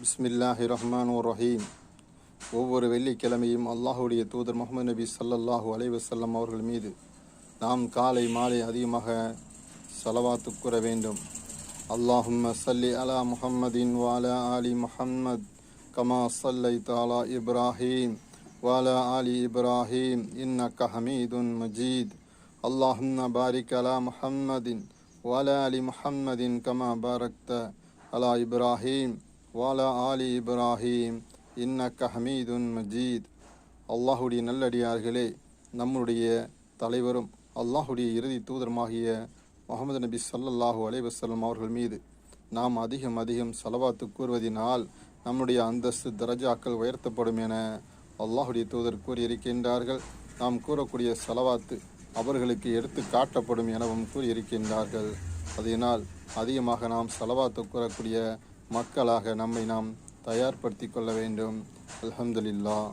பிஸ்மில்லாஹிர்ரஹ்மானிர்ரஹீம். ஒவ்வொரு வெள்ளிக்கிழமையும் அல்லாஹுடைய தூதர் முஹம்மது நபி ஸல்லல்லாஹு அலைஹி வஸல்லம் அவர்கள் மீது நாம் காலை மாலை அதிகமாக ஸலவாத்து கூற வேண்டும். அல்லாஹும்ம ஸல்லி அலா முஹம்மதின் வ அலா ஆலி முஹம்மத் கமா ஸல்லைத அலா இப்ராஹீம் வ அலா ஆலி இப்ராஹீம் இன்னக ஹமீதுன் மஜீத். அல்லாஹும்ம பாரிக் அலா முஹம்மதின் வ அலா ஆலி முஹம்மதின் கமா பாரக்த அலா இப்ராஹீம் வாலா ஆலி இப்ராஹீம் இன்னக ஹமீதுன் மஜீத். அல்லாஹுடைய நல்லடியார்களே, நம்முடைய தலைவரும் அல்லாஹுடைய இறுதி தூதருமாகிய முஹம்மது நபி ஸல்லல்லாஹு அலைஹி வஸல்லம் அவர்கள் மீது நாம் அதிகம் ஸலவாத்து கூறுவதினால் நம்முடைய அந்தஸ்து தரஜாக்கள் உயர்த்தப்படும் என அல்லாஹுடைய தூதர் கூறியிருக்கின்றார்கள். நாம் கூறக்கூடிய ஸலவாத்து அவர்களுக்கு எடுத்து காட்டப்படும் எனவும் கூறியிருக்கின்றார்கள். அதனால் அதிகமாக நாம் ஸலவாத்து கூறக்கூடிய மக்களாக நம்மை நாம் தயார்படுத்தி கொள்ள வேண்டும். அல்ஹம்துலில்லாஹ்.